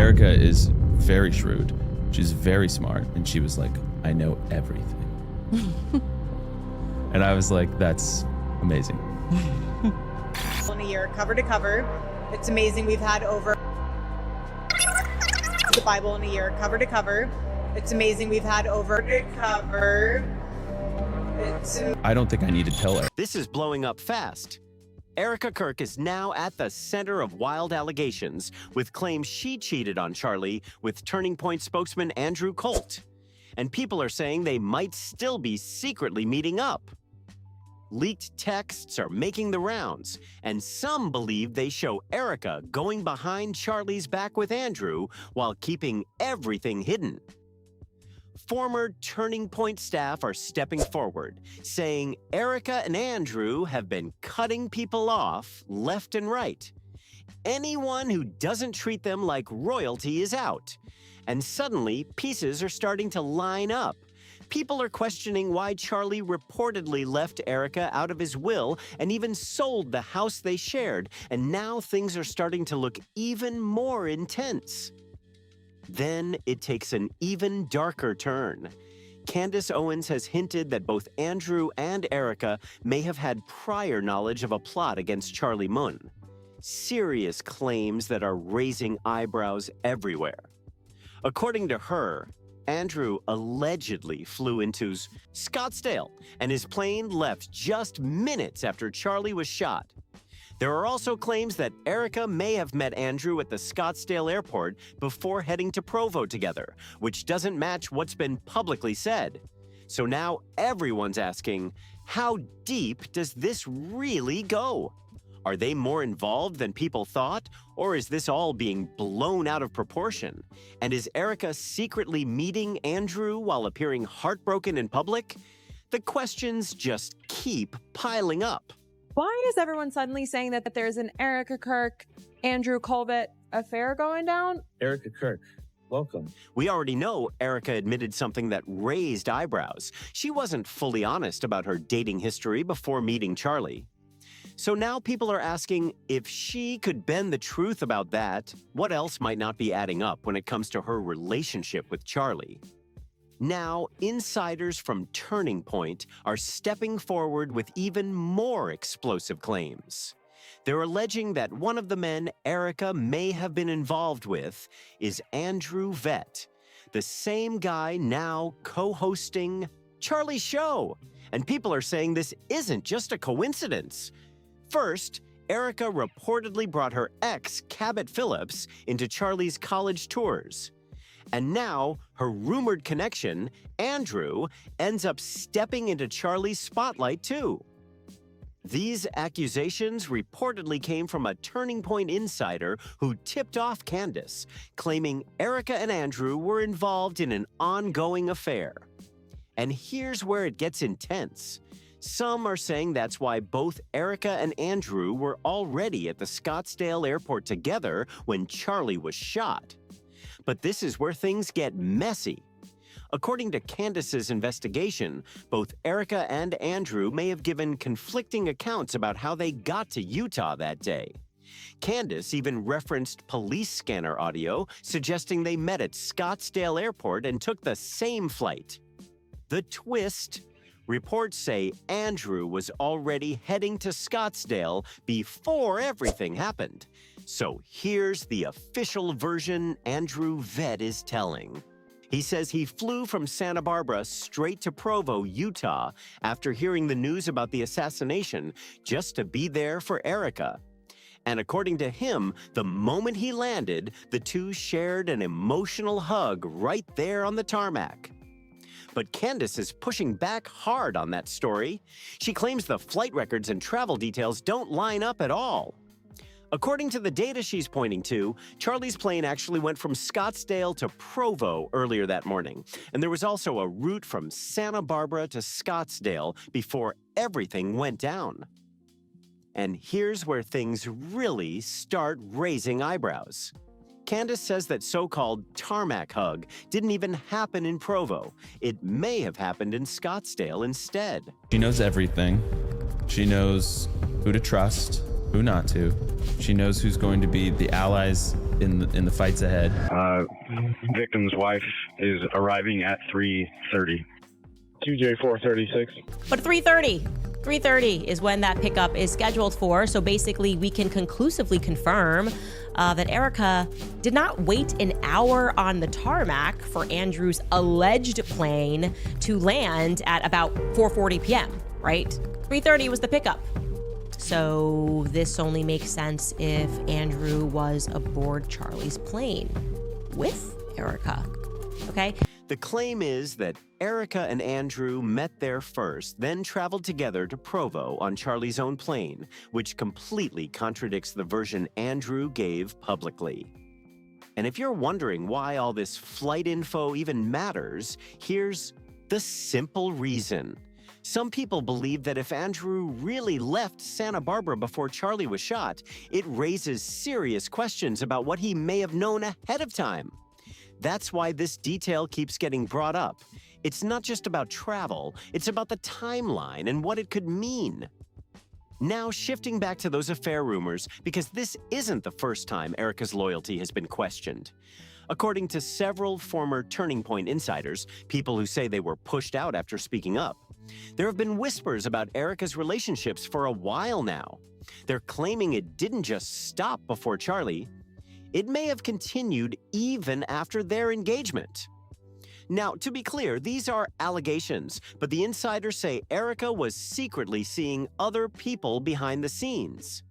Erika is very shrewd. She's very smart. And she was like, I know everything. And I was like, that's amazing. In a year, cover to cover. It's amazing. We've had over the Bible in a year, cover to cover. It's amazing. We've had over to cover. I don't think I need to tell her. This is blowing up fast. Erika Kirk is now at the center of wild allegations with claims she cheated on Charlie with Turning Point spokesman Andrew Colt. And people are saying they might still be secretly meeting up. Leaked texts are making the rounds, and some believe they show Erika going behind Charlie's back with Andrew while keeping everything hidden. Former Turning Point staff are stepping forward, saying Erika and Andrew have been cutting people off left and right. Anyone who doesn't treat them like royalty is out. And suddenly, pieces are starting to line up. People are questioning why Charlie reportedly left Erika out of his will and even sold the house they shared, and now things are starting to look even more intense. Then it takes an even darker turn. Candace Owens has hinted that both Andrew and Erika may have had prior knowledge of a plot against Charlie Munn. Serious claims that are raising eyebrows everywhere. According to her, Andrew allegedly flew into Scottsdale, and his plane left just minutes after Charlie was shot. There are also claims that Erika may have met Andrew at the Scottsdale airport before heading to Provo together, which doesn't match what's been publicly said. So now everyone's asking, how deep does this really go? Are they more involved than people thought, or is this all being blown out of proportion? And is Erika secretly meeting Andrew while appearing heartbroken in public? The questions just keep piling up. Why is everyone suddenly saying that there's an Erika Kirk, Andrew Kolvet affair going down? Erika Kirk, welcome. We already know Erika admitted something that raised eyebrows. She wasn't fully honest about her dating history before meeting Charlie. So now people are asking if she could bend the truth about that, what else might not be adding up when it comes to her relationship with Charlie? Now, insiders from Turning Point are stepping forward with even more explosive claims. They're alleging that one of the men Erika may have been involved with is Andrew Vett, the same guy now co-hosting Charlie's show. And people are saying this isn't just a coincidence. First, Erika reportedly brought her ex, Cabot Phillips, into Charlie's college tours. And now, her rumored connection, Andrew, ends up stepping into Charlie's spotlight too. These accusations reportedly came from a Turning Point insider who tipped off Candace, claiming Erika and Andrew were involved in an ongoing affair. And here's where it gets intense. Some are saying that's why both Erika and Andrew were already at the Scottsdale airport together when Charlie was shot. But this is where things get messy. According to Candace's investigation, both Erika and Andrew may have given conflicting accounts about how they got to Utah that day. Candace even referenced police scanner audio suggesting they met at Scottsdale Airport and took the same flight. The twist: reports say Andrew was already heading to Scottsdale before everything happened. So here's the official version Andrew Vett is telling. He says he flew from Santa Barbara straight to Provo, Utah, after hearing the news about the assassination, just to be there for Erika. And according to him, the moment he landed, the two shared an emotional hug right there on the tarmac. But Candace is pushing back hard on that story. She claims the flight records and travel details don't line up at all. According to the data she's pointing to, Charlie's plane actually went from Scottsdale to Provo earlier that morning, and there was also a route from Santa Barbara to Scottsdale before everything went down. And here's where things really start raising eyebrows. Candace says that so-called tarmac hug didn't even happen in Provo. It may have happened in Scottsdale instead. She knows everything. She knows who to trust who not to. She knows who's going to be the allies in the fights ahead. Victim's wife is arriving at 3:30. TJ 436. But 3:30 is when that pickup is scheduled for. So basically, we can conclusively confirm that Erika did not wait an hour on the tarmac for Andrew's alleged plane to land at about 4:40 p.m., right? 3:30 was the pickup. So this only makes sense if Andrew was aboard Charlie's plane with Erika, okay? The claim is that Erika and Andrew met there first, then traveled together to Provo on Charlie's own plane, which completely contradicts the version Andrew gave publicly. And if you're wondering why all this flight info even matters, here's the simple reason. Some people believe that if Andrew really left Santa Barbara before Charlie was shot, it raises serious questions about what he may have known ahead of time. That's why this detail keeps getting brought up. It's not just about travel, it's about the timeline and what it could mean. Now, shifting back to those affair rumors, because this isn't the first time Erika's loyalty has been questioned. According to several former Turning Point insiders, people who say they were pushed out after speaking up, there have been whispers about Erika's relationships for a while now. They're claiming it didn't just stop before Charlie. It may have continued even after their engagement. Now, to be clear, these are allegations, but the insiders say Erika was secretly seeing other people behind the scenes.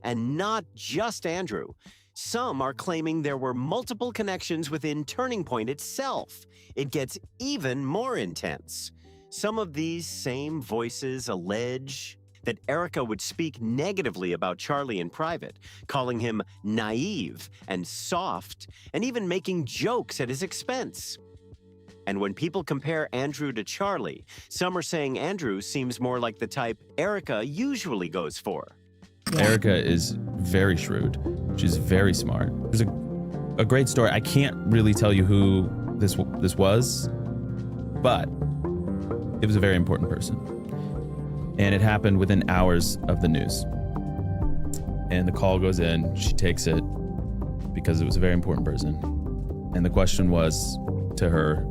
And not just Andrew. Some are claiming there were multiple connections within Turning Point itself. It gets even more intense. Some of these same voices allege that Erika would speak negatively about Charlie in private, calling him naive and soft, and even making jokes at his expense. And when people compare Andrew to Charlie, some are saying Andrew seems more like the type Erika usually goes for. Erika is very shrewd. She's very smart. There's a great story. I can't really tell you who this was, but it was a very important person. And it happened within hours of the news. And the call goes in, she takes it because it was a very important person. And the question was to her,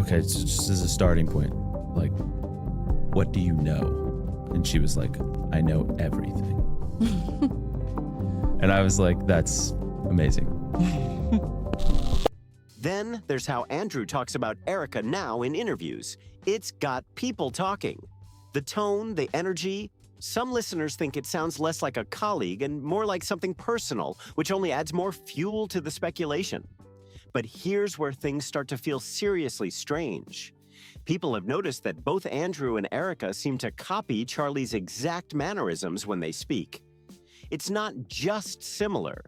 okay, so just as a starting point, like, what do you know? And she was like, I know everything. And I was like, that's amazing. Then there's how Andrew talks about Erika now in interviews. It's got people talking. The tone, the energy, some listeners think it sounds less like a colleague and more like something personal, which only adds more fuel to the speculation. But here's where things start to feel seriously strange. People have noticed that both Andrew and Erika seem to copy Charlie's exact mannerisms when they speak. It's not just similar.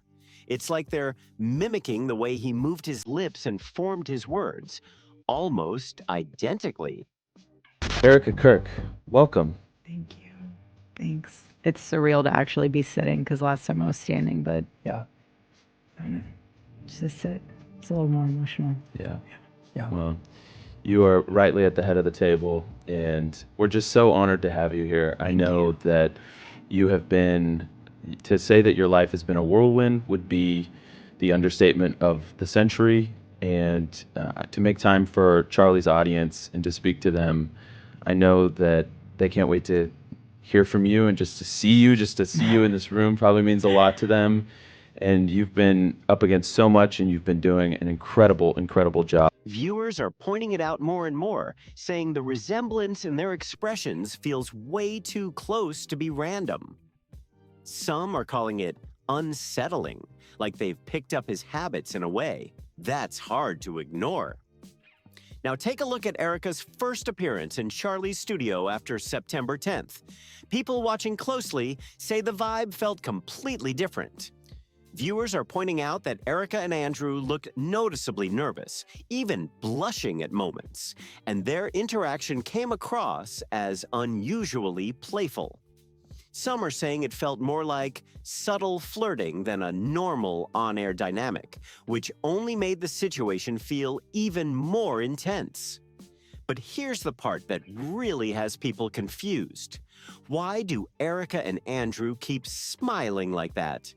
It's like they're mimicking the way he moved his lips and formed his words, almost identically. Erika Kirk, welcome. Thank you. Thanks. It's surreal to actually be sitting because last time I was standing, but yeah. I don't know. Just to sit. It's a little more emotional. Yeah. Well, you are rightly at the head of the table, and we're just so honored to have you here. I know that you have been, to say that your life has been a whirlwind would be the understatement of the century, and to make time for Charlie's audience and to speak to them, I know that they can't wait to hear from you, and just to see you in this room probably means a lot to them. And you've been up against so much, and you've been doing an incredible job. Viewers are pointing it out more and more, saying the resemblance in their expressions feels way too close to be random. Some are calling it unsettling, like they've picked up his habits in a way. That's hard to ignore. Now take a look at Erika's first appearance in Charlie's studio after September 10th. People watching closely say the vibe felt completely different. Viewers are pointing out that Erika and Andrew looked noticeably nervous, even blushing at moments, and their interaction came across as unusually playful. Some are saying it felt more like subtle flirting than a normal on-air dynamic, which only made the situation feel even more intense. But here's the part that really has people confused. Why do Erika and Andrew keep smiling like that?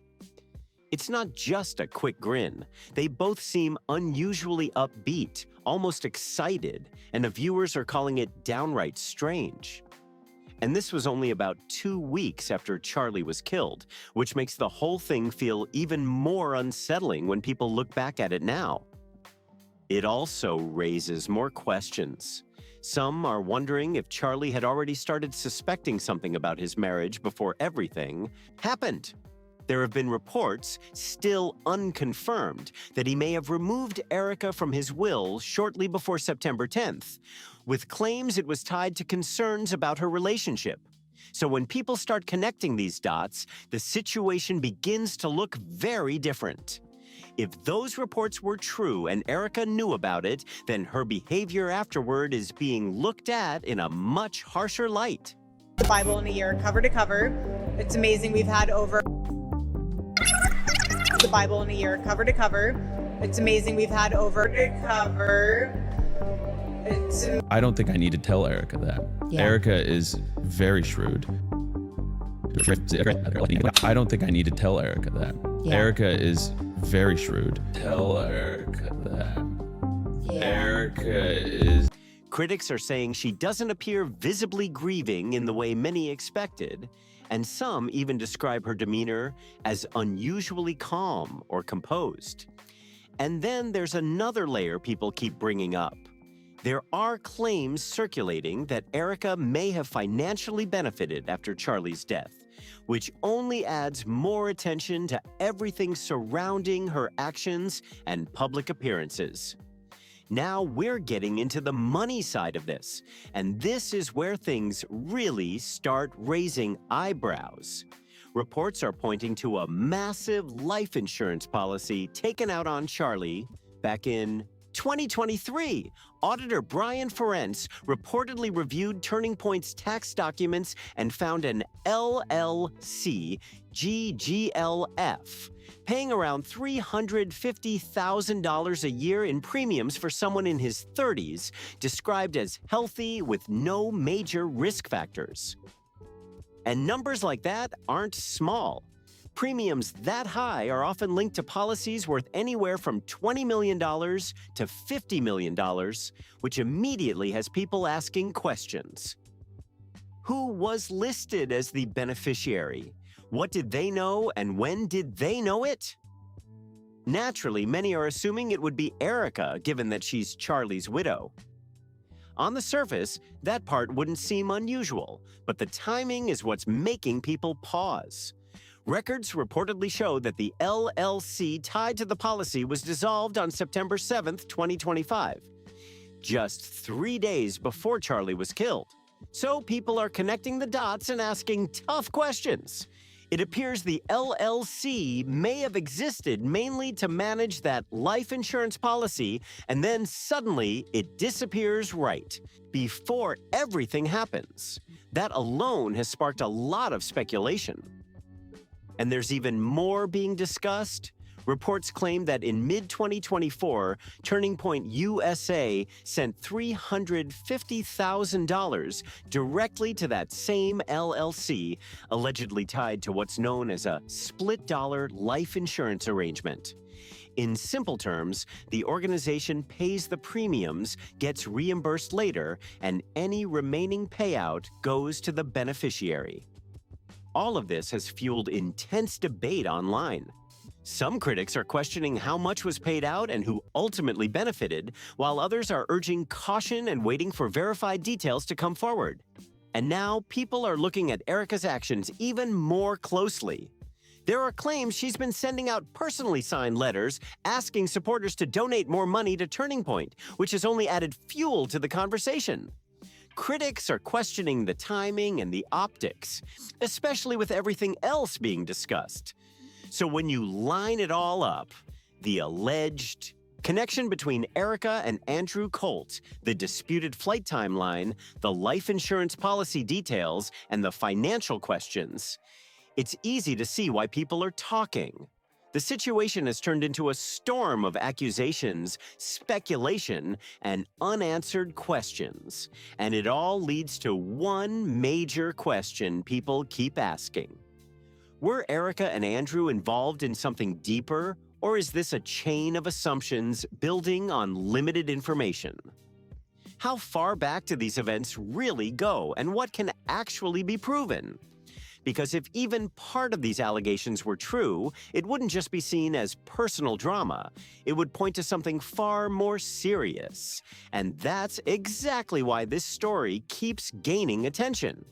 It's not just a quick grin. They both seem unusually upbeat, almost excited, and the viewers are calling it downright strange. And this was only about 2 weeks after Charlie was killed, which makes the whole thing feel even more unsettling when people look back at it now. It also raises more questions. Some are wondering if Charlie had already started suspecting something about his marriage before everything happened. There have been reports, still unconfirmed, that he may have removed Erika from his will shortly before September 10th, with claims it was tied to concerns about her relationship. So when people start connecting these dots, the situation begins to look very different. If those reports were true and Erika knew about it, then her behavior afterward is being looked at in a much harsher light. The Bible in a year, cover to cover. It's amazing. We've had over the Bible in a year, cover to cover. It's amazing. We've had over to cover. I don't think I need to tell Erika that. Yeah. Erika is very shrewd. I don't think I need to tell Erika that. Yeah. Erika is very shrewd. Tell Erika that. Yeah. Erika is... Critics are saying she doesn't appear visibly grieving in the way many expected, and some even describe her demeanor as unusually calm or composed. And then there's another layer people keep bringing up. There are claims circulating that Erika may have financially benefited after Charlie's death, which only adds more attention to everything surrounding her actions and public appearances. Now we're getting into the money side of this, and this is where things really start raising eyebrows. Reports are pointing to a massive life insurance policy taken out on Charlie back in 2023. Auditor Brian Ferentz reportedly reviewed Turning Point's tax documents and found an LLC GGLF paying around $350,000 a year in premiums for someone in his 30s, described as healthy with no major risk factors. And numbers like that aren't small. Premiums that high are often linked to policies worth anywhere from $20 million to $50 million, which immediately has people asking questions. Who was listed as the beneficiary? What did they know, and when did they know it? Naturally, many are assuming it would be Erika, given that she's Charlie's widow. On the surface, that part wouldn't seem unusual, but the timing is what's making people pause. Records reportedly show that the LLC tied to the policy was dissolved on September 7th, 2025, just 3 days before Charlie was killed. So people are connecting the dots and asking tough questions. It appears the LLC may have existed mainly to manage that life insurance policy, and then suddenly it disappears right before everything happens. That alone has sparked a lot of speculation. And there's even more being discussed. Reports claim that in mid-2024, Turning Point USA sent $350,000 directly to that same LLC, allegedly tied to what's known as a split-dollar life insurance arrangement. In simple terms, the organization pays the premiums, gets reimbursed later, and any remaining payout goes to the beneficiary. All of this has fueled intense debate online. Some critics are questioning how much was paid out and who ultimately benefited, while others are urging caution and waiting for verified details to come forward. And now people are looking at Erika's actions even more closely. There are claims she's been sending out personally signed letters asking supporters to donate more money to Turning Point, which has only added fuel to the conversation. Critics are questioning the timing and the optics, especially with everything else being discussed. So when you line it all up, the alleged connection between Erika and Andrew Colt, the disputed flight timeline, the life insurance policy details, and the financial questions, it's easy to see why people are talking. The situation has turned into a storm of accusations, speculation, and unanswered questions. And it all leads to one major question people keep asking. Were Erika and Andrew involved in something deeper, or is this a chain of assumptions building on limited information? How far back do these events really go, and what can actually be proven? Because if even part of these allegations were true, it wouldn't just be seen as personal drama. It would point to something far more serious. And that's exactly why this story keeps gaining attention.